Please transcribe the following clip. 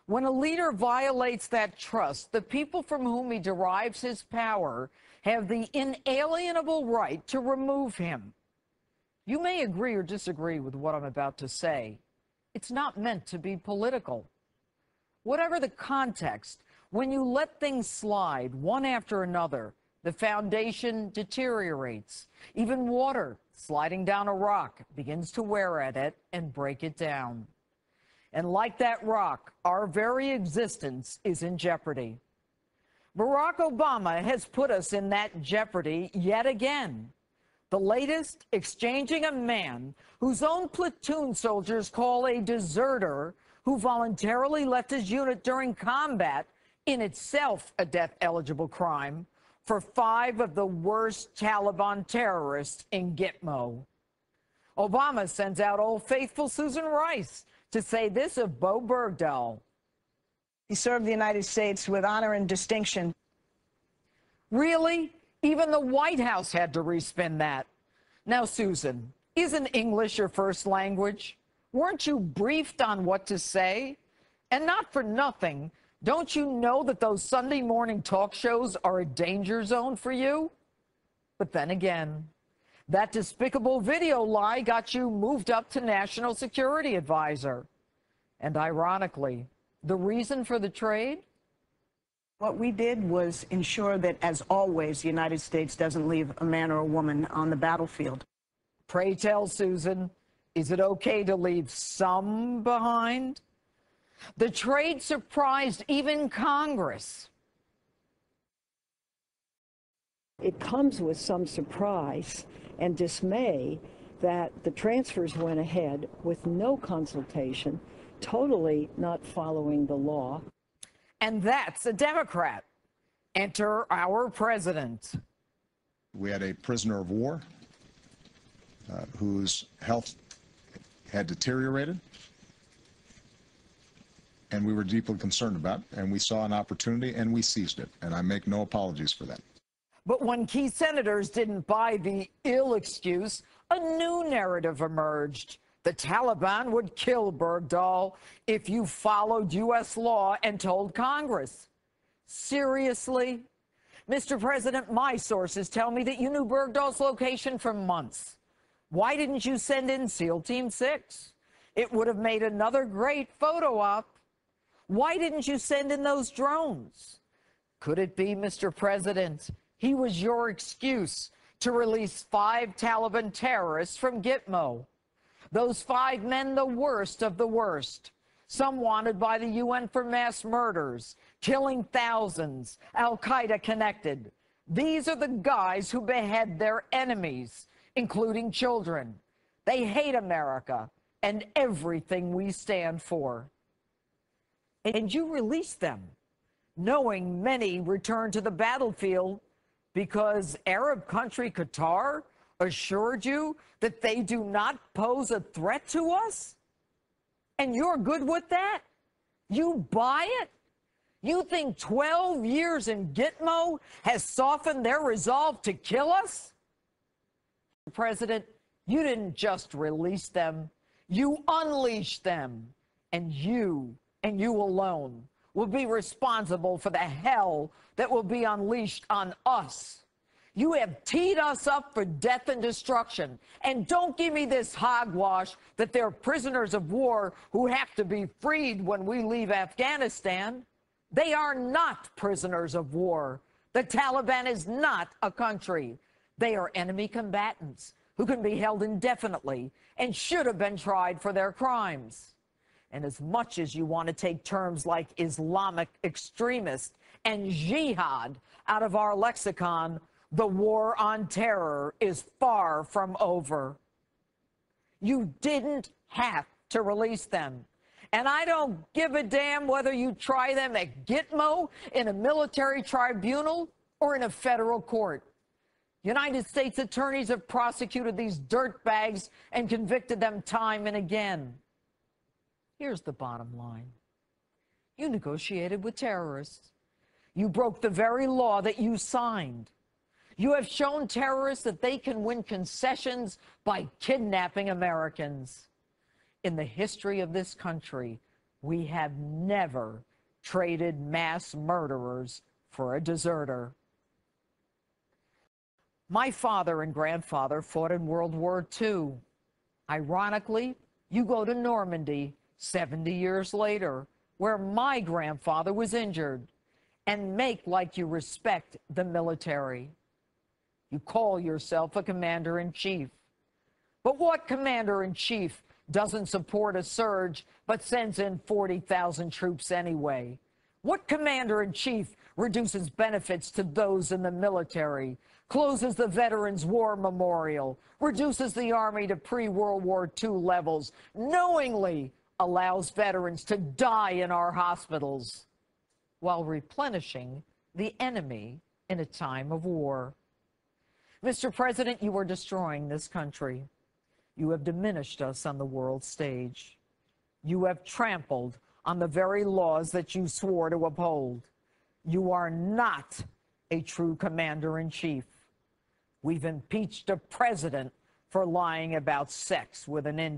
When a leader violates that trust, the people from whom he derives his power have the inalienable right to remove him. You may agree or disagree with what I'm about to say. It's not meant to be political. Whatever the context, when you let things slide one after another, the foundation deteriorates. Even water sliding down a rock begins to wear at it and break it down. And like that rock, our very existence is in jeopardy. Barack Obama has put us in that jeopardy yet again. The latest, exchanging a man whose own platoon soldiers call a deserter, who voluntarily left his unit during combat, in itself a death-eligible crime, for 5 of the worst Taliban terrorists in Gitmo. Obama sends out Old Faithful Susan Rice to say this of Bo Bergdahl. He served the United States with honor and distinction. Really? Even the White House had to respin that. Now, Susan, isn't English your first language? Weren't you briefed on what to say? And not for nothing, don't you know that those Sunday morning talk shows are a danger zone for you? But then again, that despicable video lie got you moved up to National Security Advisor. And ironically, the reason for the trade? What we did was ensure that, as always, the United States doesn't leave a man or a woman on the battlefield. Pray tell, Susan, is it okay to leave some behind? The trade surprised even Congress. It comes with some surprise and dismay that the transfers went ahead with no consultation, totally not following the law. And that's a Democrat. Enter our president. We had a prisoner of war whose health had deteriorated, and we were deeply concerned about, and we saw an opportunity and we seized it, and I make no apologies for that. But when key senators didn't buy the ill excuse, a new narrative emerged. The Taliban would kill Bergdahl if you followed U.S. law and told Congress. Seriously? Mr. President, my sources tell me that you knew Bergdahl's location for months. Why didn't you send in SEAL Team 6? It would have made another great photo op. Why didn't you send in those drones? Could it be, Mr. President, he was your excuse to release 5 Taliban terrorists from Gitmo? Those 5 men, the worst of the worst. Some wanted by the UN for mass murders, killing thousands, Al-Qaeda connected. These are the guys who behead their enemies, including children. They hate America and everything we stand for. And you released them, knowing many returned to the battlefield because Arab country Qatar assured you that they do not pose a threat to us? And you're good with that? You buy it? You think 12 years in Gitmo has softened their resolve to kill us? President, you didn't just release them. You unleashed them. And you alone will be responsible for the hell that will be unleashed on us. You have teed us up for death and destruction. And don't give me this hogwash that they're prisoners of war who have to be freed when we leave Afghanistan. They are not prisoners of war. The Taliban is not a country. They are enemy combatants who can be held indefinitely and should have been tried for their crimes. And as much as you want to take terms like Islamic extremist and jihad out of our lexicon, the war on terror is far from over. You didn't have to release them. And I don't give a damn whether you try them at Gitmo, in a military tribunal, or in a federal court. United States attorneys have prosecuted these dirtbags and convicted them time and again. Here's the bottom line. You negotiated with terrorists. You broke the very law that you signed. You have shown terrorists that they can win concessions by kidnapping Americans. In the history of this country, We have never traded mass murderers for a deserter. My father and grandfather fought in World War II. Ironically, you go to Normandy 70 years later, where my grandfather was injured, and make like you respect the military. You call yourself a commander-in-chief. But what commander-in-chief doesn't support a surge but sends in 40,000 troops anyway? What commander-in-chief reduces benefits to those in the military, closes the Veterans War Memorial, reduces the Army to pre-World War II levels, knowingly allows veterans to die in our hospitals, while replenishing the enemy in a time of war? Mr. President, you are destroying this country. You have diminished us on the world stage. You have trampled on the very laws that you swore to uphold. You are not a true commander-in-chief. We've impeached a president for lying about sex with an intern.